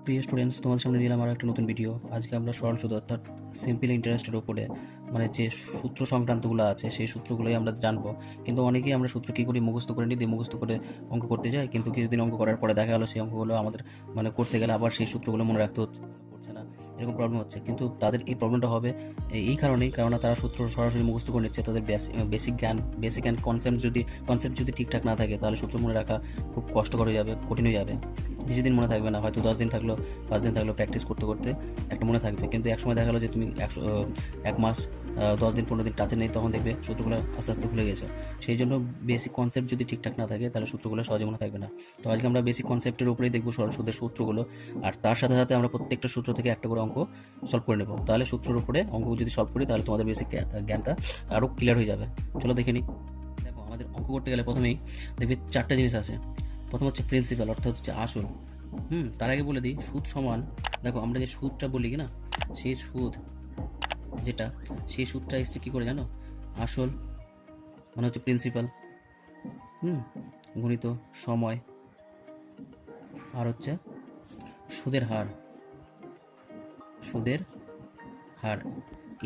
প্রিয় স্টুডেন্টস, তোমাদের সামনে নিলাম আর একটা নতুন ভিডিও। আজকে আমরা সরল সুদ অর্থাৎ সিম্পল ইন্টারেস্টের উপরে মানে যে সূত্র সংক্রান্তগুলো আছে সেই সূত্রগুলোই আমরা জানবো। কিন্তু অনেকেই আমরা সূত্র কী করি মুখস্থ করে নিই, দিয়ে মুখস্থ করে অঙ্ক করতে যাই, কিন্তু কিছুদিন অঙ্ক করার পরে দেখা গেলো সেই অঙ্কগুলো আমাদের মানে করতে গেলে আবার সেই সূত্রগুলো মনে রাখতে হচ্ছে, মনে পড়ছে না, এরকম প্রবলেম হচ্ছে। কিন্তু তাদের এই প্রবলেমটা হবে এই কারণেই, কারণ তারা সূত্র সরাসরি মুখস্থ করে নিচ্ছে। তাদের বেসিক জ্ঞান কনসেপ্ট যদি ঠিকঠাক না থাকে, তাহলে সূত্র মনে রাখা খুব কষ্টকর হয়ে যাবে, কঠিন হয়ে যাবে। বেশি দিন মনে থাকবে না, হয়তো 10 দিন থাকলো, 5 দিন থাকলো, প্র্যাকটিস করতে করতে একটা মনে থাকবে। কিন্তু এক সময় দেখা গেলো যে তুমি 1 মাস 10 দিন 15 দিন টাচে নেই, তখন দেখবে সূত্রগুলো আস্তে আস্তে ভুলে গেছো। সেই জন্য বেসিক কনসেপ্ট যদি ঠিকঠাক না থাকে, তাহলে সূত্রগুলো সহজে মনে থাকবে না। তো আজকে আমরা বেসিক কনসেপ্টের উপরেই দেখবো সরল সুদের সূত্রগুলো, আর তার সাথে সাথে আমরা প্রত্যেকটা সূত্র থেকে একটা করে অঙ্ক সলভ করে নেবো। তাহলে সূত্রের উপরে অঙ্ক যদি সলভ করি, তাহলে তোমাদের বেসিক জ্ঞানটা আরও ক্লিয়ার হয়ে যাবে। চলো দেখে নিই। দেখো, আমাদের অঙ্ক করতে গেলে প্রথমেই দেখবে 4টা জিনিস আছে। প্রথম হচ্ছে প্রিন্সিপাল, অর্থাৎ হচ্ছে আসল। তার আগে বলে দিই, সুদ সমান, দেখো আমরা যে সুদটা বলি কি না, সেই সুদ যেটা, সেই সুদটা এসছে কী করে জানো? আসল মানে হচ্ছে প্রিন্সিপাল, গুণিত সময়, আর হচ্ছে সুদের হার। সুদের হার,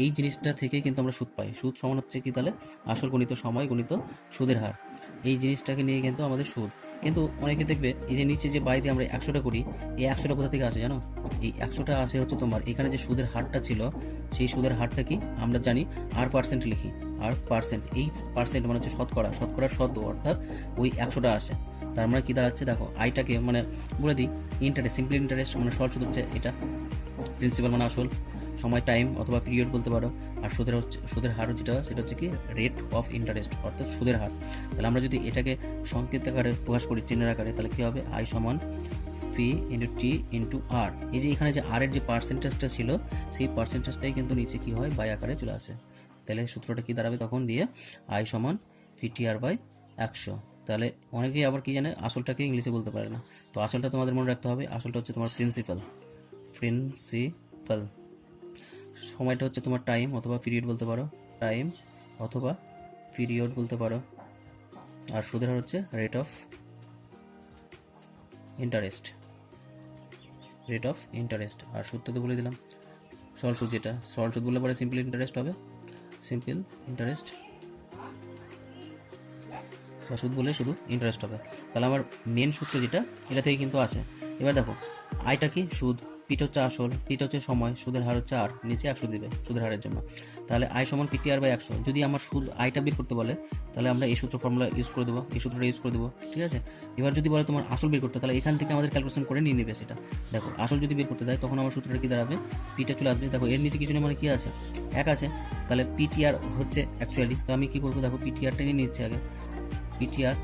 এই জিনিসটা থেকে কিন্তু আমরা সুদ পাই। সুদ সমান হচ্ছে কি তাহলে? আসল গুণিত সময় গুণিত সুদের হার। এই জিনিসটাকে নিয়ে কিন্তু আমাদের সুদ। কিন্তু অনেকে দেখবে এই যে নিচে যে বাই দিয়ে আমরা 100টা করি, এই 100টা কোথা থেকে আসে জানো? এই 100টা আসে হচ্ছে তোমার এখানে যে সুদের হারটা ছিল, সেই সুদের হারটা কি আমরা জানি R% লিখি। R%, এই পার্সেন্ট মানে হচ্ছে শতকরা, শতকরার শত, অর্থাৎ ওই 100টা আসে। তার মানে কি দাঁড়াচ্ছে দেখো, আইটাকে মানে বলে দিই ইন্টারেস্ট, সিম্পল ইন্টারেস্ট মানে সরল সুদ হচ্ছে এটা। প্রিন্সিপাল মানে আসল, সময় টাইম অথবা পিরিয়ড বলতে পারো। আর সুদের হার যেটা, সেটা হচ্ছে কি রেট অফ ইন্টারেস্ট, অর্থাৎ সুদের হার। তাহলে আমরা যদি এটাকে সংকেত আকারে প্রকাশ করি, চিহ্নের আকারে, তাহলে কী হবে? আই সমান পি ইন্টু টি ইন্টু আর। এই যে এখানে যে আরের যে পার্সেন্টেজটা ছিল, সেই পার্সেন্টেজটাই কিন্তু নিচে কী হয়, বাই আকারে চলে আসে। তাহলে সূত্রটা কী দাঁড়াবে তখন? দিয়ে আই সমান PTR বাই 100। তাহলে অনেকেই আবার কি জানে, আসলটাকে ইংলিশে বলতে পারে না। তো আসলটা তোমাদের মনে রাখতে হবে, আসলটা হচ্ছে তোমার প্রিন্সিপাল। সময়টা হচ্ছে তোমার টাইম অথবা পিরিয়ড বলতে পারো, টাইম অথবা পিরিয়ড বলতে পারো। আর সুদের হার হচ্ছে রেট অফ ইন্টারেস্ট। আর সূত্র তো বলে দিলাম, সরল সুদ যেটা, সরল সুদ বললে পরে সিম্পল ইন্টারেস্ট হবে, সিম্পল ইন্টারেস্ট, বা সুদ বললে শুধু ইন্টারেস্ট হবে। তাহলে আমার মেন সূত্র যেটা, এটা থেকে কিন্তু আসে। এবার দেখো, আইটা কি? সুদ, পিটা হচ্ছে আসল, টিটা হচ্ছে সময়, সুদের হার হচ্ছে আর, নিচে 100 দিবে সুদের হারের জন্য। তাহলে আই সমান PTR বাই 100। যদি আমার সুদ আইটা বের করতে বলে, তাহলে আমরা এই সূত্র ফর্মুলা ইউজ করে দেবো, এই সূত্রটা ইউজ করে দেবো, ঠিক আছে? এবার যদি বলে তোমার আসল বের করতে, তাহলে এখান থেকে আমাদের ক্যালকুলেশন করে নিয়ে নেবে সেটা। দেখো, আসল যদি বের করতে দেয়, তখন আমার সূত্রটা কি দাঁড়াবে? পিটা চলে আসবে। দেখো, এর নিচে কিছু নেই মানে কি আছে? 1 আছে। তাহলে PTR হচ্ছে অ্যাকচুয়ালি, তো আমি কি করবো? দেখো, PTRটা নিয়ে নিচ্ছে আগে, PTR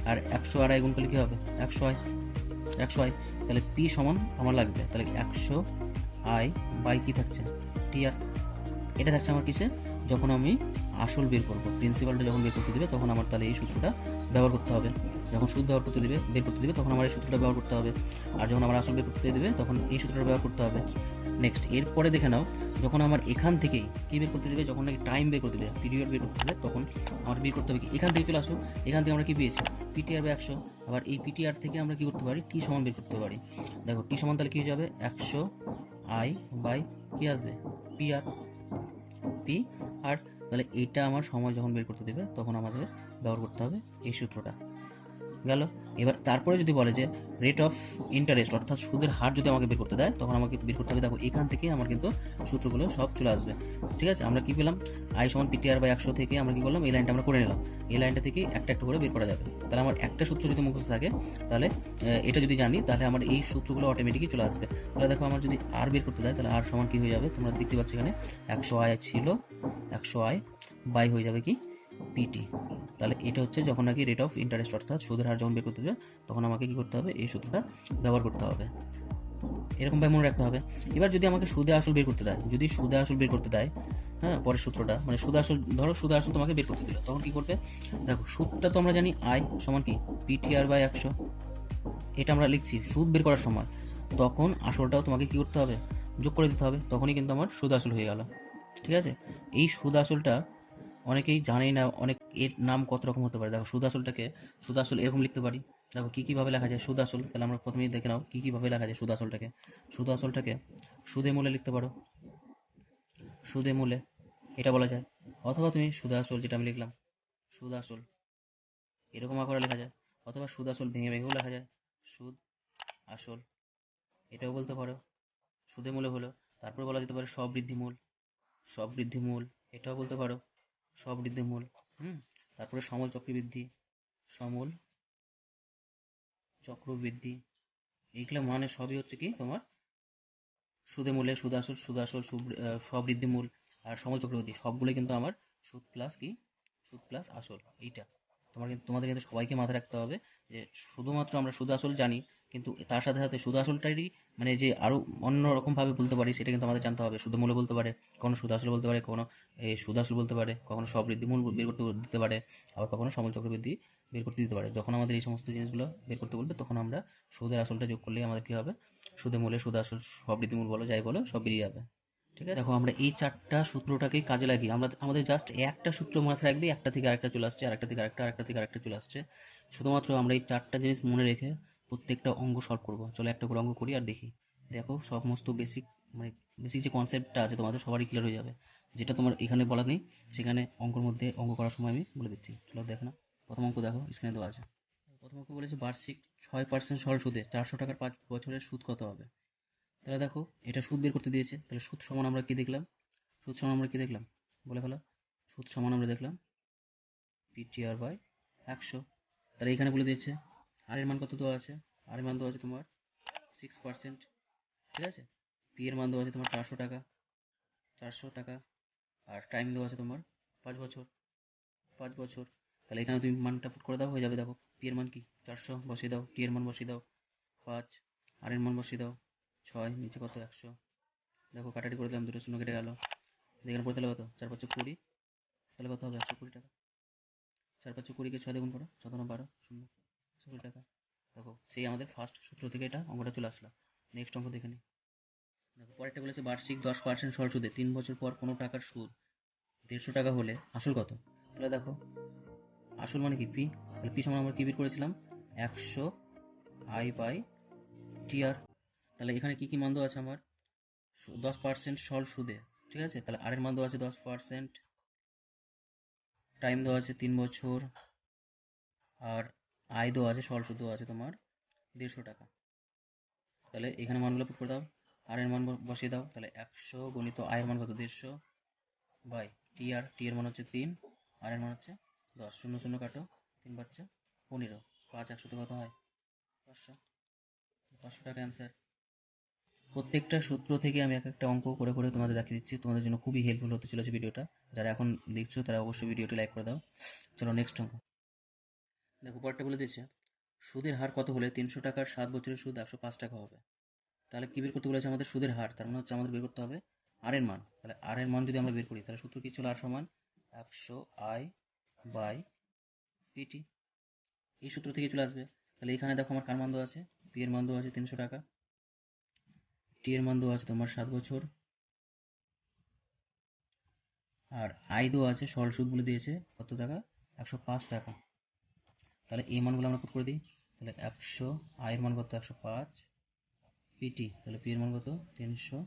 আর 100 আর গুণ করলে কী হবে? 100 আই। তাহলে পি সমান আমার লাগবে, তাহলে 100 আই বাই কী থাকছে? TR। এটা থাকছে আমার কিসে? যখন আমি আসল বের করবো, প্রিন্সিপালটা যখন বের করতে দেবে, তখন আমার তাহলে এই সূত্রটা ব্যবহার করতে হবে। যখন সুদ বের করতে দেবে তখন আমার এই সূত্রটা ব্যবহার করতে হবে। আর যখন আমার আসল বের করতে দেবে, তখন এই সূত্রটা ব্যবহার করতে হবে। নেক্সট, এরপরে দেখে নাও, যখন আমার এখান থেকেই কী বের করতে দেবে, যখন নাকি টাইম বের করতে দেবে, পিরিয়ড বের করতে দেবে, তখন আমার বের করতে হবে কি? এখান থেকে চলে আসো, এখান থেকে আমরা কি পেয়েছি? PTR by 100। আবার এই PTR থেকে আমরা কি করতে পারি? টি সমান বের করতে পারি। দেখো, টি সমান তাহলে কী হয়ে যাবে? 100 আই বাই কী আসবে? P R. তাহলে এইটা আমার সময় যখন বের করতে দেবে, তখন আমাদের ব্যবহার করতে হবে এই সূত্রটা। গেল। এবার তারপরে যদি বলে যে রেট অফ ইন্টারেস্ট, অর্থাৎ সুদের হার যদি আমাকে বের করতে দেয়, তখন আমাকে বের করতে হবে। দেখো, এখান থেকে আমার কিন্তু সূত্রগুলো সব চলে আসবে, ঠিক আছে? আমরা কি পেলাম? আই সমান PTR বাই 100 থেকে আমরা কি করলাম? এই লাইনটা আমরা করে নিলাম। এই লাইনটা থেকে একটা একটা করে বের করা যাবে। তাহলে আমার একটা সূত্র যদি মুখস্থ থাকে, তাহলে এটা যদি জানি, তাহলে আমার এই সূত্রগুলো অটোমেটিকই চলে আসবে। তাহলে দেখো, আমার যদি আর বের করতে দেয়, তাহলে আর সমান কি হয়ে যাবে? তোমরা দেখতে পাচ্ছ এখানে 100 আই ছিল, 100 আই বাই হয়ে যাবে কি? পিটি। তাহলে এটা হচ্ছে যখন নাকি রেট অফ ইন্টারেস্ট, অর্থাৎ সুদের হার যখন বের করতে দেবে, তখন আমাকে কি করতে হবে? এই সূত্রটা ব্যবহার করতে হবে। এরকমভাবে মনে রাখতে হবে। এবার যদি আমাকে সুদে আসল বের করতে দেয়, যদি সুদে আসল বের করতে দেয়, হ্যাঁ, পরের সূত্রটা মানে সুদে আসল, ধরো সুদে আসল তোমাকে বের করতে দিল, তখন কি করবে? দেখো, সুদটা তো আমরা জানি আই সমান কি? PTR by 100। এটা আমরা লিখছি সুদ বের করার সময়। তখন আসলটাও তোমাকে কি করতে হবে? যোগ করে দিতে হবে। তখনই কিন্তু আমার সুদ আসল হয়ে গেল, ঠিক আছে? এই সুদ আসলটা অনেকেই জানেই না, অনেক এর নাম কত রকম হতে পারে। দেখো, সুদ আসল এরকম লিখতে পারি, দেখো কী কীভাবে লেখা যায় সুদ আসল, তাহলে আমরা প্রথমেই দেখে নাও কী কীভাবে লেখা যায় সুদ আসলটাকে। সুদ আসলটাকে সুদে মূলে লিখতে পারো, সুদে মূলে এটা বলা যায়, অথবা তুমি সুদ আসল যেটা আমি লিখলাম সুদ আসল এরকম আকারে লেখা যায়, অথবা সুদ আসল ভেঙে ভেঙেও লেখা যায়, সুদ আসল এটাও বলতে পারো। সুদে মূলে হলো, তারপর বলা যেতে পারে সবৃদ্ধি মূল, সবৃদ্ধি মূল এটাও বলতে পারো, সবৃদ্ধি মূল। হুম, তারপরে সমল চক্রবৃদ্ধি, সমল চক্রবৃদ্ধি, এইগুলো মানে সবই হচ্ছে কি তোমার সুদে মূলে, সুদ আসল, সুদ আসল, সবৃদ্ধি মূল আর সমল চক্রবৃদ্ধি সবগুলো কিন্তু আমার সুদ প্লাস কি, সুদ প্লাস আসল এইটা। তোমাদের কিন্তু সবাইকে মাথায় রাখতে হবে যে শুধুমাত্র আমরা সুদ আসল জানি, কিন্তু তার সাথে সাথে সুদ আসলটারই মানে যে আরো অন্য রকম ভাবে বলতে পারি সেটা কিন্তু আমাদের জানতে হবে। সুদে মূলে বলতে পারে, কখনো সুদ আসল বলতে পারে, কখনো সুদ আসল বলতে পারে, কখনো সবৃদ্ধি মূল বের করতে দিতে পারে, আবার কখনো সমল চক্রবৃদ্ধি বের করতে দিতে পারে। যখন আমাদের এই সমস্ত জিনিসগুলো বের করতে বলবে তখন আমরা সুদের আসলটা যোগ করলেই আমাদের কি হবে, সুদে মূলে সুদ আসল সবৃদ্ধি মূল বলো যাই বলো সব বেরিয়ে যাবে। ঠিক আছে, দেখো আমরা এই চারটা সূত্রটাকেই কাজে লাগিয়ে আমরা আমাদের জাস্ট একটা সূত্র মাথায় রাখবে, একটা থেকে আরেকটা চলে আসছে, আরেকটা থেকে আরেকটা, আরেকটা থেকে আরেকটা চলে আসছে। শুধুমাত্র আমরা এই চারটা জিনিস মনে রেখে প্রত্যেকটা অঙ্ক সলভ করবো। চলো একটা করে অঙ্ক করি আর দেখি। দেখো সমস্ত বেসিক মানে বেসিক যে কনসেপ্টটা আছে তোমাদের সবারই ক্লিয়ার হয়ে যাবে, যেটা তোমার এখানে বলা নেই সেখানে অঙ্কর মধ্যে অঙ্ক করার সময় আমি বলে দিচ্ছি। চলো দেখো না, প্রথম অঙ্ক দেখো স্ক্রিনে দেওয়া আছে। প্রথম অঙ্ক বলেছে বার্ষিক 6% সরল সুদে 400 টাকার 5 বছরের সুদ কত হবে। তাহলে দেখো এটা সুদ বের করতে দিয়েছে, তাহলে সুদ সমান আমরা কি দেখলাম, সুদ সমান আমরা কি দেখলাম বলে ফেলো। সুদ সমান আমরা দেখলাম পিটিআর বাই 100। তাহলে এখানে বলে দিয়েছে আর এর মান কত দেওয়া আছে, আর এর মান দেওয়া আছে তোমার 6%। ঠিক আছে, পি এর মান দেওয়া আছে তোমার 400 টাকা, 400 টাকা, আর টাইম দেওয়া আছে তোমার 5 বছর, 5 বছর। তাহলে এখানে তুমি মানটা পুট করে দাও, হয়ে যাবে। দেখো পি এর মান কি 400 বসিয়ে দাও, টি এর মান বসিয়ে দাও 5, আর এর মান বসিয়ে দাও 6, নিচে কত 100। দেখো কাটাটি করে দিলাম, দুটো শূন্য কেটে গেল, এখানে পড়ে তাহলে কত 4×5=20, তাহলে কত হবে 120 টাকা। 4×5=20 কে 6 দিয়ে গুণ করো, 7×12 শূন্য, 120 টাকা। দেখো সেই আমাদের ফার্স্ট সূত্র থেকে এটা অঙ্কটা চলে আসলো। নেক্সট অঙ্ক দেখে নিই। দেখো পরেরটা বলেছে বার্ষিক 10% সরল সুদে 3 বছর পর কোনো টাকার সুদ 150 টাকা হলে আসল কত। তাহলে দেখো আসল মানে কি পি, তাহলে পি সমান আমরা কি বের করেছিলাম 100 I/TR। তাহলে এখানে কি কি মান দেওয়া আছে আমার 10% সরল সুদে, ঠিক আছে। তাহলে আর এর মান দেওয়া আছে 10%, টাইম দেওয়া আছে 3 বছর, আর আয় দেওয়া আছে সরল সুদ দেওয়া আছে তোমার 150 টাকা। তাহলে এখানে মানগুলো পুট করে দাও, আর এর মান বসিয়ে দাও, তাহলে 100 গুণিত আয়ের মান কত 150 বাই টি টি এর মান হচ্ছে 3, আর এর মান হচ্ছে 10, শূন্য শূন্য কাটো, 3×5=15, 5 100 কত হয় 500, 500 টাকা অ্যান্সার। প্রত্যেকটা সূত্র থেকে আমি এক একটা অঙ্ক করে করে তোমাদের দেখিয়ে দিচ্ছি, তোমাদের জন্য খুবই হেল্পফুল হতে চলেছে ভিডিওটা। যারা এখন দেখছো তারা অবশ্যই ভিডিওটি লাইক করে দাও। চলো নেক্সট অঙ্ক দেখো। পরটা বলে দিয়েছে সুদের হার কত হলে 300 টাকার 7 বছরের সুদ 105 টাকা হবে। তাহলে কি বের করতে বলেছে আমাদের সুদের হার, তার মানে হচ্ছে আমাদের বের করতে হবে আর এর মান। তাহলে আর এর মান যদি আমরা বের করি তাহলে সূত্র কি ছিল, আর সমান 100I/PT, এই সূত্র থেকে চলে আসবে। তাহলে এখানে দেখো আমার কার মান দেওয়া আছে, পি এর মান দেওয়া আছে 300 টাকা, টি এর মান দেওয়া আছে তোমার 7 বছর, আর আই দেওয়া আছে সরল সুদ বলে দিয়েছে কত টাকা 105 টাকা। তাহলে এই মানগুলো আমরা পুট করে দিই, তাহলে 100 আই এর মান কত 105, পিটি তাহলে পি এর মান কত 300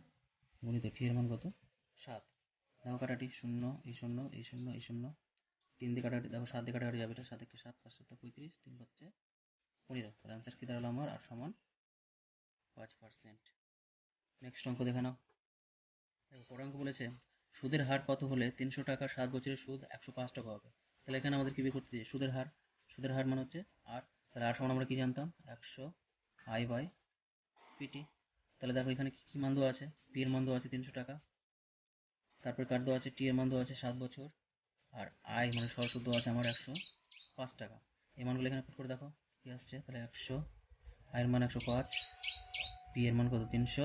গুণিত টি এর মান কত 7। দেখো কাটাটি শূন্য, এই শূন্য, এই শূন্য, এই শূন্য, 3 দিয়ে কাটাকাটি, দেখো 7 দিয়ে কাটাকাটি যাবে, এটা 7 1 7, 5 7 35, 3×15। তাহলে অ্যান্সার কি দাঁড়ালো আমার আর সমান 5%। নেক্সট অঙ্ক দেখে নাও। দেখো পরের অঙ্ক বলেছে সুদের হার কত হলে 300 টাকার 7 বছরের সুদ 105 টাকা হবে। তাহলে এখানে আমাদের কি বের করতে দিয়েছে সুদের হার, সুদের হার মানে হচ্ছে আর, তাহলে আর সমান আমরা কি জানতাম 100I/PT। তাহলে দেখো এখানে কি মান দেওয়া আছে, পি এর মান দেওয়া আছে 300 টাকা, তারপর কার দেওয়া আছে টি এর মান দেওয়া আছে 7 বছর, আর আই মানে সরল সুদ দেওয়া আছে আমার 105 টাকা। এই মানগুলো এখানে পুট করে দেখো কি আসছে, তাহলে 100 আয়ের মান 105, পি এর মান কত 300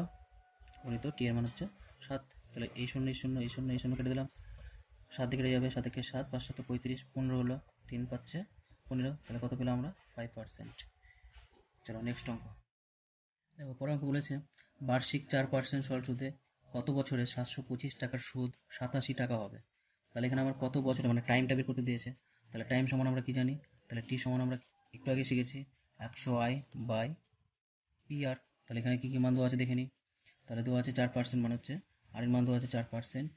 গুণিত টি এর মান হচ্ছে 7। তাহলে এই শূন্য, এই শূন্য, এই শূন্য, এই শূন্য কেটে দিলাম, 7 দিয়ে কেটে যাবে, 7 একে 7, 5 7 35, 15 হলো, 3×5=15, তাহলে কত পেলাম আমরা 5%। চলো নেক্সট অঙ্ক দেখো। পরের অঙ্ক বলেছে বার্ষিক 4% সরল সুদে কত বছরে 725 টাকার সুদ 87 টাকা হবে। তাহলে এখানে আমার কত বছরে মানে টাইমটা বের করতে দিয়েছে। তাহলে টাইম সমান আমরা কি জানি, তাহলে টি সমান আমরা একটু আগে শিখেছি 100i বাই পি আর। তাহলে এখানে কী কী মান দেওয়া আছে দেখে নিই। তাহলে দেওয়া আছে 4% মানে হচ্ছে আর এর মান দেওয়া আছে 4%,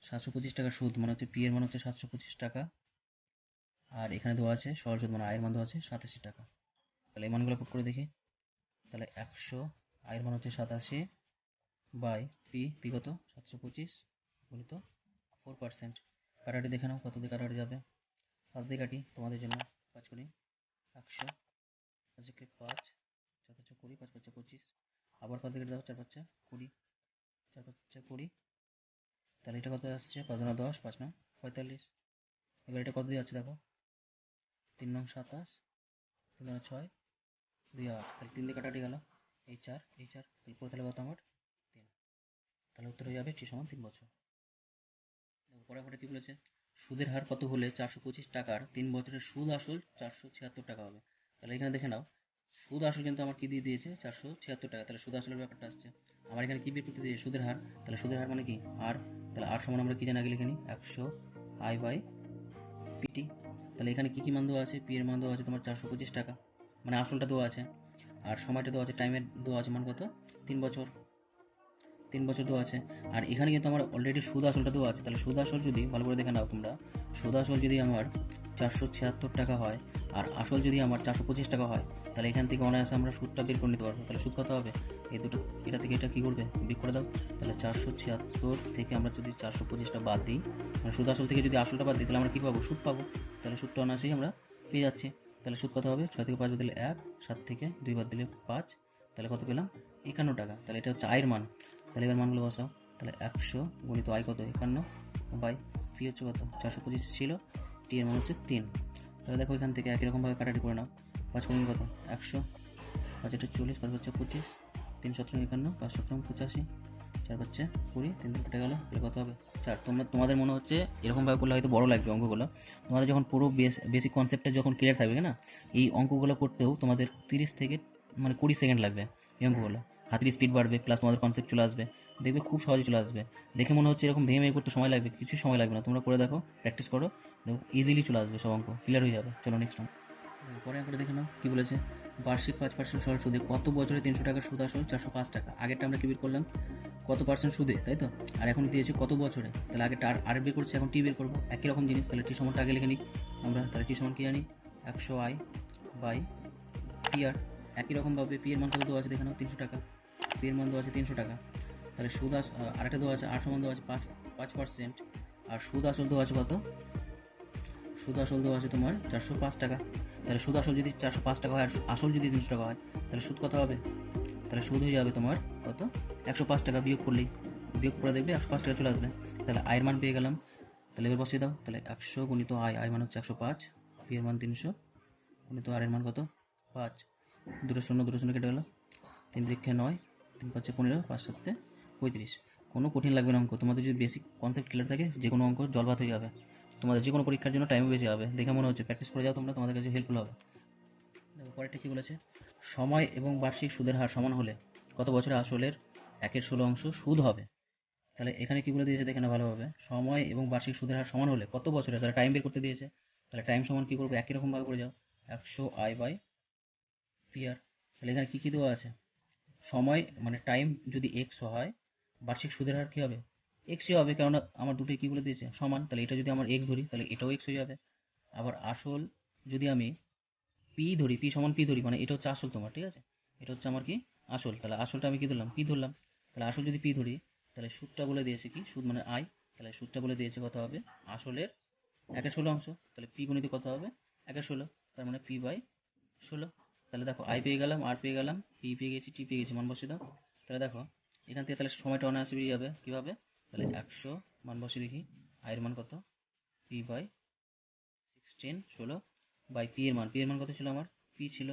725 টাকা সুদ মানে হচ্ছে পি এর মান হচ্ছে 725 টাকা, আর এখানে দেওয়া আছে সরল সুদ মানে আয়ের মান দেওয়া আছে 87 টাকা। তাহলে এই মানগুলো পুট করে দেখি। তাহলে 100, আয়ের মান হচ্ছে 87 বাই পি কত 725 গুণিত 4%। কাটাটি দেখে নাও কত দিয়ে কাটাটি যাবে। 5 দিয়ে কাটি তোমাদের জন্য, 5 করি 100, 5 একে 5, 4 5 20, 5 5 25, আবার 5 দিয়ে কেটে দাও, 4 5 20, 4 5 20। তাহলে এটা কত আসছে, 5 9 10, 5 9 45। এবার এটা কত দিয়ে যাচ্ছে দেখো, 3 9 27, 3 9 6, 2 8। তাহলে 3 দিয়ে কাটাটি গেল, এই 4 এই 4, তাহলে পুরো তাহলে কত আমার 3। তাহলে উত্তর হয়ে যাবে টি সমান 3 বছর। দেখো পরে কি বলেছে, সুদের হার কত হলে 425 টাকার 3 বছরের সুদ আসল 476 টাকা হবে। তাহলে এখানে দেখে নাও, সুদ আসল কিন্তু আমার কি দিয়ে দিয়েছে 476 টাকা। তাহলে সুদ আসলের ব্যাপারটা আসছে আমার এখানে কি বের করতে দিয়েছে, সুদের হার। তাহলে সুদের হার মানে কি আর, তাহলে আর সমান আমরা কি জানি আগে লিখে নিই, 100 আই বাই পিটি। তাহলে এখানে কি কি মান দেওয়া আছে, পি এর মান দেওয়া আছে তোমার 425 টাকা মানে আসলটা দেওয়া আছে, আর সময়টা দেওয়া আছে, টাইমের দেওয়া আছে মান কত 3 বছর, 3 বছর দেওয়া আছে। আর এখানে কিন্তু আমার অলরেডি সুদ আসলটা দেওয়া আছে। তাহলে সুদ আসল যদি ভালো করে দেখে নাও তোমরা, সুদ আসল যদি আমার 476 টাকা হয় আর আসল যদি আমার 425 টাকা হয়, তাহলে এখান থেকে অনায়াসে আমরা সুদটা বের করে নিতে পারবো। তাহলে সুদ কত হবে, এই দুটো এটা থেকে এটা কি করবে বিয়োগ করে দাও। তাহলে 476 থেকে আমরা যদি 425টা বাদ দিই, মানে সুদ আসল থেকে যদি আসলটা বাদ দিই, তাহলে আমরা কি পাবো, সুদ পাবো। তাহলে সুদটা অনায়াসেই আমরা পেয়ে যাচ্ছি। তাহলে সুদ কত হবে, 6 থেকে 5 বাদ দিলে 1, 7 থেকে 2 বাদ দিলে 5, তাহলে কত পেলাম 51 টাকা। তাহলে এটা হচ্ছে আয়ের মান। তাহলে এবার মানগুলো বসাও। তাহলে 100 গুণিত আই কত 51 বাই পি হচ্ছে কত 425 ছিল, টি এর মান হচ্ছে 3। তাহলে দেখো এখান থেকে একই রকমভাবে কাটাটি করে নাও। 5 গুণ কত 100, 5 এটা 40, 5 হচ্ছে 25, 3 17 51, 5 17 85, 4 হচ্ছে 20, 3 দিন কেটে গেল, তাহলে কত হবে 4। তোমাদের মনে হচ্ছে এরকমভাবে করলে হয়তো বড় লাগবে অঙ্কগুলো। তোমাদের যখন পুরো বেসিক কনসেপ্টটা যখন ক্লিয়ার থাকবে না, এই অঙ্কগুলো করতেও তোমাদের 30 থেকে মানে 20 সেকেন্ড লাগবে এই অঙ্কগুলো। হাতের স্পিড বাড়বে, প্লাস তোমাদের কনসেপ্ট চলে আসবে, দেখবে খুব সহজে চলে আসবে। দেখে মনে হচ্ছে এরকম ভেঙে ভেঙে করতে সময় লাগবে, কিছু সময় লাগবে না। তোমরা করে দেখো, প্র্যাকটিস করো, দেখো ইজিলি চলে আসবে, সব অঙ্ক ক্লিয়ার হয়ে যাবে। চলো নেক্সট অঙ্ক। পরে অঙ্কটা দেখে নাও কি বলেছে, বার্ষিক 5% সরল সুদে কত বছরে 300 টাকার সুদ আসল 405 টাকা। আগেরটা আমরা কি বের করলাম কত পার্সেন্ট সুদে, তাই তো, আর এখন দিয়েছে কত বছরে। তাহলে আগে আর বের করছি, এখন টি বের করবো, একই রকম জিনিস। তাহলে টি সমানটা আগে লিখে নিই আমরা। তাহলে টি সমান কি জানি, 100 আই বাই পি আর। একই রকমভাবে পি এর মান কত দেওয়া আছে দেখে নাও 300 টাকা, পি এর মান দেওয়া আছে 300 টাকা। তাহলে সুদ আরেকটা দেওয়া আছে আর সমান দেওয়া আছে 5%, আর সুদ আসল দেওয়া আছে কত, সুদ আসল দেওয়া আছে তোমার 405 টাকা। তাহলে সুদ আসল যদি 405 টাকা হয় আর আসল যদি 300 টাকা হয়, তাহলে সুদ কত হবে, তাহলে সুদ হয়ে যাবে তোমার কত 105 টাকা। বিয়োগ করে দেখবে 105 টাকা চলে আসবে। তাহলে আয়ের মান পেয়ে গেলাম। তাহলে এবার বসিয়ে দাও। তাহলে 100 গুণিত আয় মান হচ্ছে 105, পি এর মান 300 গুণিত আর এর মান কত 5, দুটো শূন্য কেটে গেল, 3 3 9, 3 5 15, 5 7 35। কোনো কঠিন লাগবে না অঙ্ক, তোমাদের যদি বেসিক কনসেপ্ট ক্লিয়ার থাকে যে কোনো অঙ্ক জলভাত হয়ে যাবে। তোমাদের যে কোনো পরীক্ষার জন্য টাইমও বেশি হবে, দেখে মনে হচ্ছে প্র্যাকটিস করে যাও তোমরা, তোমাদের কাছে হেল্পফুল হবে। দেখো পরেরটা কি বলেছে, সময় এবং বার্ষিক সুদের হার সমান হলে কত বছরে আসলের 1/16 সুদ হবে। তাহলে এখানে কি বলে দিয়েছে দেখে না ভালোভাবে, সময় এবং বার্ষিক সুদের হার সমান হলে কত বছরে, তাহলে টাইম বের করতে দিয়েছে। তাহলে টাইম সমান কি করবো, একই রকম ভাবে করে যাও, 100 আই বাই পি আর। তাহলে এখানে কি কি দেওয়া আছে, সময় মানে টাইম যদি এক্স হয়, বার্ষিক সুদের হার কি হবে এক্সই হবে, কেননা আমার দুটোই কি বলে দিয়েছে সমান। তাহলে এটা যদি আমার এক্স ধরি, তাহলে এটাও এক্স হয়ে যাবে। আবার আসল যদি আমি পি ধরি, পি সমান পি ধরি, মানে এটা হচ্ছে আসল তোমার, ঠিক আছে, এটা হচ্ছে আমার কি আসল। তাহলে আসলটা আমি কি ধরলাম, পি ধরলাম। তাহলে আসল যদি পি ধরি, তাহলে সুদটা বলে দিয়েছে কি, সুদ মানে আই। তাহলে সুদটা বলে দিয়েছে কত হবে, আসলের 1/16। তাহলে পি গুণিত কত হবে 1/16, তার মানে পি বাই 16। তাহলে দেখো আই পেয়ে গেলাম, আর পেয়ে গেলাম, পি পেয়ে গেছি, টি পেয়ে গেছি, মান বসিয়ে দাও। তাহলে দেখো এখান থেকে তাহলে সময়টা অনায়াসে বেরিয়ে যাবে কিভাবে, তাহলে 100 মান বসিয়ে দেখি, আয়ের মান কত পি বাই 16 বাই পি এর মান কত ছিল আমার, পি ছিল,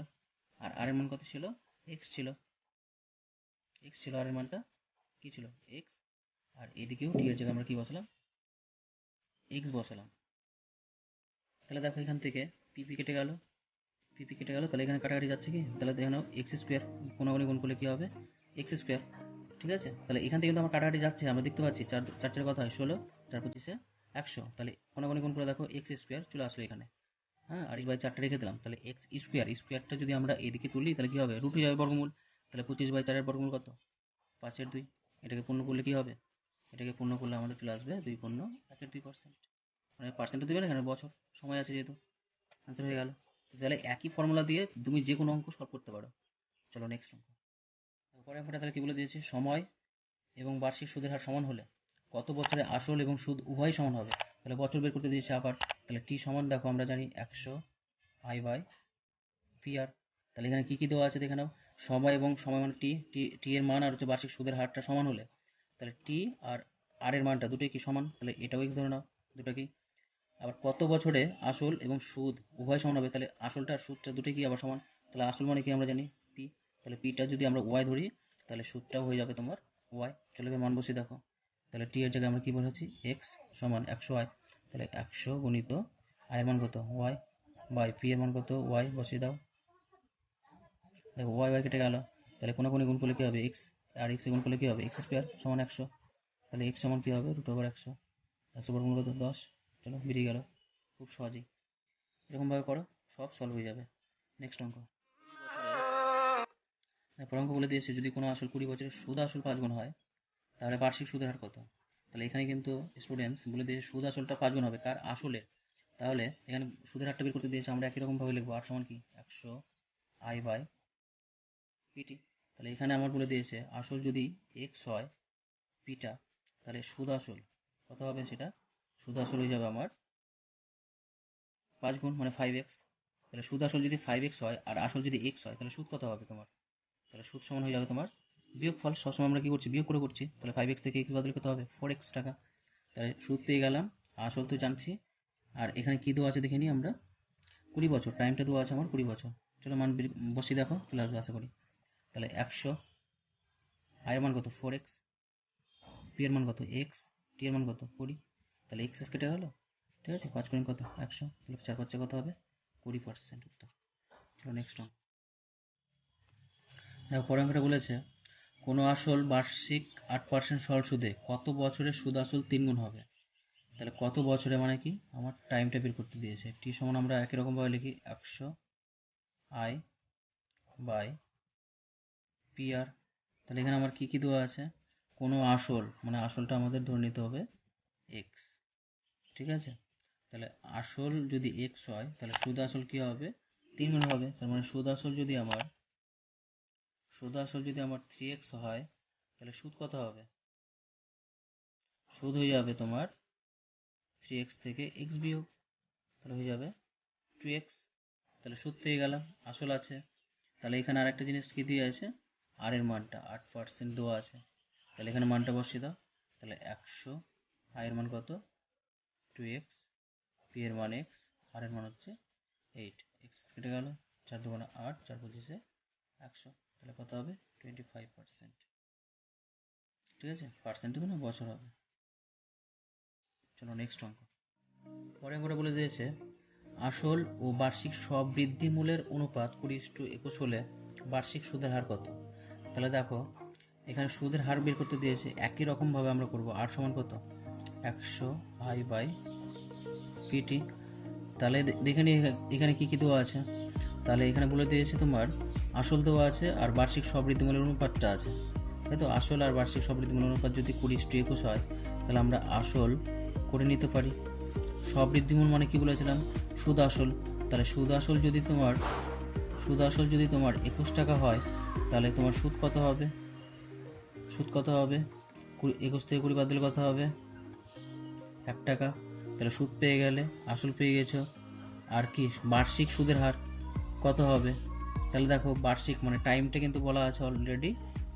আর এর মান কত ছিল, এক্স ছিল, আর এর মানটা কি ছিল এক্স। আর এদিকেও টি এর জায়গায় আমরা কি বসালাম, এক্স বসালাম। তাহলে দেখো এখান থেকে পিপি কেটে গেল, তাহলে এখানে কাটাকাটি যাচ্ছে কি, তাহলে দেখে নাও এক্স স্কোয়ার, কোনাগুনি গুণ করলে কি হবে এক্স স্কোয়ার, ঠিক আছে। তাহলে এখান থেকে কিন্তু আমার কাটাকাটি যাচ্ছে, আমরা দেখতে পাচ্ছি 4 4 কথা হয় 16, 4 25 100। তাহলে কোনাগুনি গুণ করে দেখো এক্স স্কোয়ার চলে আসলো এখানে, হ্যাঁ, আর বাই 4টা রেখে দিলাম, তাহলে এক্স স্কোয়ারটা যদি আমরা এদিকে তুলি তাহলে কি হবে, রুট হয়ে যাবে বর্গমূল। তাহলে 25/4 বর্গমূল কত, 5/2। এটাকে পূর্ণ করলে কি হবে, এটাকে পূর্ণ করলে আমাদের চলে আসবে 2 পূর্ণ 1/2%। মানে পার্সেন্টটা দেবে না, এখানে বছর সময় আছে যেহেতু, আনসার হয়ে গেল। তাহলে একই ফর্মুলা দিয়ে তুমি যে কোনো অঙ্ক সলভ করতে পারো। চলো নেক্সট অঙ্ক। পরের অঙ্কটা তাহলে কি বলে দিয়েছে, সময় এবং বার্ষিক সুদের হার সমান হলে কত বছরে আসল এবং সুদ উভয় সমান হবে। তাহলে বছর বের করতে দিয়েছে আবার। তাহলে টি সমান দেখো আমরা জানি 100 I/PR। তাহলে এখানে কি কি দেওয়া আছে দেখে নাও, সময় এবং সময় মানে টি এর মান আর হচ্ছে বার্ষিক সুদের হারটা সমান হলে, তাহলে টি আর আর এর মানটা দুটোই কি সমান, তাহলে এটাও এক্স ধরে নাও, দুটো কি। আবার কত বছরে আসল এবং সুদ উভয় সমান হবে, তাহলে আসলটা আর সুদটা দুটোই কি আবার সমান। তাহলে আসল মানে কি আমরা জানি পি, তাহলে পিটা যদি আমরা ওয়াই ধরি তাহলে সুদটাও হয়ে যাবে তোমার ওয়াই। চলো এবার মান বসিয়ে দেখো। তাহলে টি এর জায়গায় আমরা কি বলেছি, এক্স সমান 100 I। তাহলে 100 গুণিত আই এর মান কত ওয়াই, বাই পি এর মান কত ওয়াই, বসিয়ে দাও। দেখো ওয়াই ওয়াই কেটে গেল, তাহলে কোনো গুণ করলে কি হবে এক্স, আর এক্স গুণ করলে কি হবে এক্স স্কোয়ার সমান 100। তাহলে এক্স সমান কি হবে √100, 100 বর্গমূল কত 10। চলো বেরিয়ে গেল, খুব সহজেই এরকমভাবে করো, সব সলভ হয়ে যাবে। নেক্সট অঙ্ক। পরের অঙ্ক বলে দিয়েছে যদি কোনো আসল 20 বছরের সুদ আসল 5 গুণ হয় তাহলে বার্ষিক সুদের হার কত। তাহলে এখানে কিন্তু স্টুডেন্টস বলে দিয়েছে সুদ আসলটা 5 গুণ হবে কার, আসলের। তাহলে এখানে সুদের হারটা বের করতে দিয়েছে, আমরা একই রকম ভাবে লিখবো আর সমান কি 100I/PT। তাহলে এখানে আমার বলে দিয়েছে আসল যদি এক্স হয়, পিটা, তাহলে সুদ আসল কত হবে, সেটা সুদ আসল হয়ে যাবে আমার 5 গুণ মানে 5x। তাহলে সুদ আসল যদি 5x হয় আর আসল যদি x হয় তাহলে সুদ কত হবে তোমার, তাহলে সুদ সমান হয়ে যাবে তোমার বিয়োগফল। সবসময় আমরা কি করছি, বিয়োগ করে করছি। তাহলে 5x থেকে x বাদ দিলে কত হবে 4x টাকা। তাহলে সুদ পেয়ে গেলাম, আসল তো জানছি, আর এখানে কি দেওয়া আছে দেখে নিই আমরা, 20 বছর, টাইমটা দেওয়া আছে আমার 20 বছর। চলো মান বসিয়ে দেখো, চলে আসবে আশা করি। তাহলে 100, আয়ের মান কত 4x, পি এর মান কত x, টি এর মান কত 20। তাহলে x কেটে গেল, ঠিক আছে, 5 গুণ কত 100, তাহলে 4 5 কত হবে 20% উত্তর। চলো নেক্সট অঙ্ক। দেখো পরের অঙ্কটা বলেছে কোনো আসল বার্ষিক 8% সরল সুদে কত বছরে সুদ আসল 3 গুণ হবে। তাহলে কত বছরে মানে কি, আমার টাইমটা বের করতে দিয়েছে। টি সমান আমরা একই রকম ভাবে লিখি 100I/PR। তাহলে এখানে আমার কি কি দেওয়া আছে, কোনো আসল মানে আসলটা আমাদের ধরে নিতে হবে এক্স, ঠিক আছে। তাহলে আসল যদি এক্স হয় তাহলে সুদ আসল কি হবে 3 গুণ হবে। তার মানে সুদ আসল যদি আমার 3x হয় তাহলে সুদ কত হবে, সুদ হয়ে যাবে তোমার 3x থেকে x বিয়োগ, তাহলে হয়ে যাবে 2x। তাহলে সুদ পেয়ে গেলাম, আসল আছে। তাহলে এখানে আরেকটা জিনিস কি দিয়ে আছে, আর এর মানটা 8% দেওয়া আছে। তাহলে এখানে মানটা বসিয়ে দাও। তাহলে 100, আই এর মান কত 2x, পি এর মান x, আর এর মান হচ্ছে 8। এক্স কেটে গেল, 4 2 8, 4 25 100। তাহলে কত হবে 25%, ঠিক আছে। পার্সেন্ট তো না, বছর হবে। চলো নেক্সট অঙ্ক। পরে অঙ্কটা বলে দিয়েছে আসল ও বার্ষিক সব বৃদ্ধিমূলের অনুপাত 20:21 হলে বার্ষিক সুদের হার কত। তাহলে দেখো এখানে সুদের হার বের করতে দিয়েছে, একই রকম ভাবে আমরা করব। আর সমান কত 100I/PT। তাহলে দেখে নিই এখানে কি কি দেওয়া আছে। তাহলে এখানে বলে দিয়েছে তোমার আসল দেওয়া আছে আর বার্ষিক সবৃদ্ধিমূলের অনুপাতটা আছে, তাই তো। আসল আর বার্ষিক সবৃদ্ধিমূলের অনুপাত যদি 20:21 হয় তাহলে আমরা আসল করে নিতে পারি। সবৃদ্ধিমূল মানে কি বলেছিলাম, সুদ আসল। তাহলে সুদ আসল যদি তোমার 21 টাকা হয় তাহলে তোমার সুদ কত হবে, 21 থেকে 20 বাদ দিলে কত হবে 1 টাকা। তাহলে সুদ পেয়ে গেলে, আসল পেয়ে গেছো, আর কি বার্ষিক সুদের হার কত হবে। তাহলে দেখো বার্ষিক মানে টাইমটা কিন্তু বলা আছে অলরেডি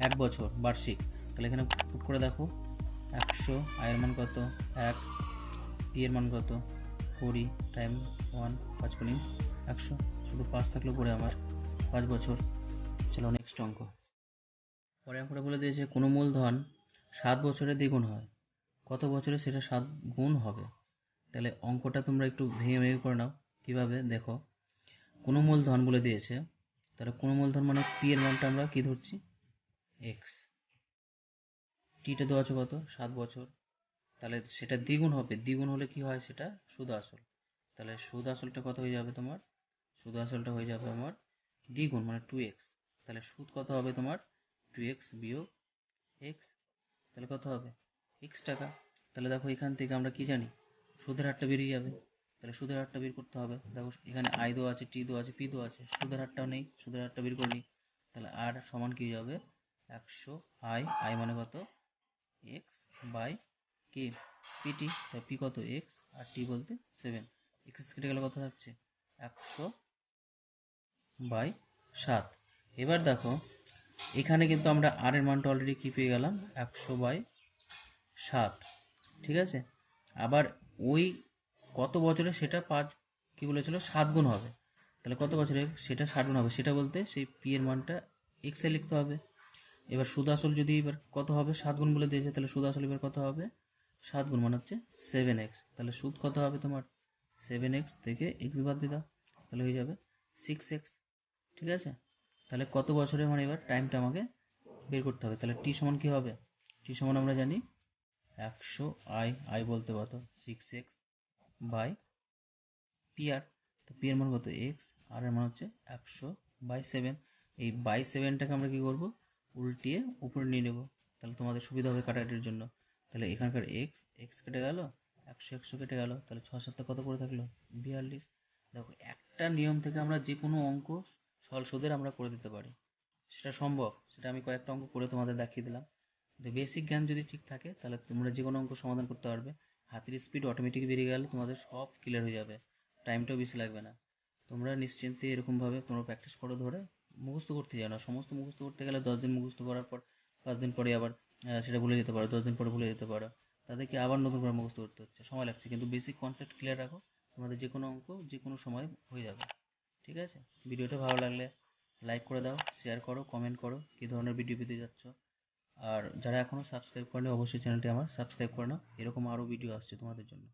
1 বছর বার্ষিক। তাহলে এখানে পুট করে দেখো 100, আয়ের মান কত 1, পি এর মান কত 20, টাইম 1, 5 গুণিং 100, শুধু 5 থাকলে পরে আমার 5 বছর। চলো নেক্সট অঙ্ক। পরে অঙ্কটা বলে দিয়েছে কোনো মূলধন 7 বছরে দ্বিগুণ হয়, কত বছরে সেটা 7 গুণ হবে। তাহলে অঙ্কটা তোমরা একটু ভেঙে ভেঙে করে নাও। কিভাবে দেখো, কোনো মূলধন বলে দিয়েছে, তাহলে কোনো মূলধন মানে পি এর মানটা আমরা কি ধরছি এক্স, টিটা দেওয়া আছে কত 7 বছর, তাহলে সেটা দ্বিগুণ হবে। দ্বিগুণ হলে কি হয় সেটা সুদ আসল। তাহলে সুদ আসলটা কত হয়ে যাবে তোমার? সুদ আসলটা হয়ে যাবে আমার দ্বিগুণ মানে 2x। তাহলে সুদ কত হবে তোমার? 2x বিয়োগ x। তাহলে কত হবে? x টাকা। তাহলে দেখো এখান থেকে আমরা কি জানি? সুদের হারটা বেরিয়ে যাবে। তাহলে সুদের হারটা বের করতে হবে। দেখো এখানে i দেওয়া আছে, t দেওয়া আছে, p দেওয়া আছে, সুদের হারটাও নেই, সুদের হারটা বের করে নিই। তাহলে r সমান কি হবে? 100 i মানে কত? x বাই কি? pt। তাই p কত? x আর t বলতে 7। x কেটে গেলে কত থাকছে? 100/7। এবার দেখো এখানে কিন্তু আমরা r এর মানটা অলরেডি কি পেয়ে গেলাম? 100/7। ঠিক আছে। আবার ওই কত বছরে সেটা 5 কি বলেছিল 7 গুণ হবে। তাহলে কত বছরে সেটা 7 গুণ হবে সেটা বলতে সেই p এর মানটা x এ লিখতে হবে। এবার সুদ আসল যদি এবার কত হবে? 7 গুণ বলে দিয়েছে, তাহলে সুদ আসল এবার কত হবে? 7 গুণ মানে হচ্ছে 7x। তাহলে সুদ কত হবে তোমার? 7x থেকে x বাদ দিয়ে দাও, তাহলে হয়ে যাবে 6x। ঠিক আছে। তাহলে কত বছরে মানে এবার টাইমটা আমাকে বের করতে হবে। তাহলে টি সমান কি হবে? টি সমান আমরা জানি 100 i বলতে কত? 6x by P R. তো পি এর মান কত? এক্স, আর এর মান হচ্ছে 100/7। এই বাই সেভেনটাকে আমরা কি করব? উল্টিয়ে উপরে নিয়ে নেব, তাহলে তোমাদের সুবিধা হবে কাটাকাটির জন্য। তাহলে এখানকার এক্স এক্স কেটে গেল, 100 কেটে গেল, তাহলে 6 7 কত করে থাকলো? 42। দেখো একটা নিয়ম থেকে আমরা যে কোনো অঙ্ক সরল সুদের আমরা করে দিতে পারি, সেটা সম্ভব। সেটা আমি কয়েকটা অঙ্ক করে তোমাদের দেখিয়ে দিলাম। বেসিক জ্ঞান যদি ঠিক থাকে তাহলে তোমরা যে কোনো অঙ্ক সমাধান করতে পারবে। হাতের স্পিড অটোমেটিক বেরিয়ে গেলে তোমাদের সব ক্লিয়ার হয়ে যাবে, টাইমটাও বেশি লাগবে না। তোমরা নিশ্চিন্তে এরকমভাবে তোমরা প্র্যাকটিস করো, ধরে মুখস্থ করতে যাও না। সমস্ত মুখস্থ করতে গেলে 10 দিন মুখস্থ করার পর 5 দিন পরে আবার সেটা ভুলে যেতে পারো, 10 দিন পরে ভুলে যেতে পারো। তাদেরকে আবার নতুন করে মুখস্থ করতে হচ্ছে, সময় লাগছে। কিন্তু বেসিক কনসেপ্ট ক্লিয়ার রাখো, তোমাদের যে কোনো অঙ্ক যে কোনো সময় হয়ে যাবে। ঠিক আছে। ভিডিওটা ভালো লাগলে লাইক করে দাও, শেয়ার করো, কমেন্ট করো কী ধরনের ভিডিও পেতে যাচ্ছ। আর যারা এখনও সাবস্ক্রাইব করেনি অবশ্যই চ্যানেলটি আমার সাবস্ক্রাইব করে নাও, এরকম আরও ভিডিও আসছে তোমাদের জন্য।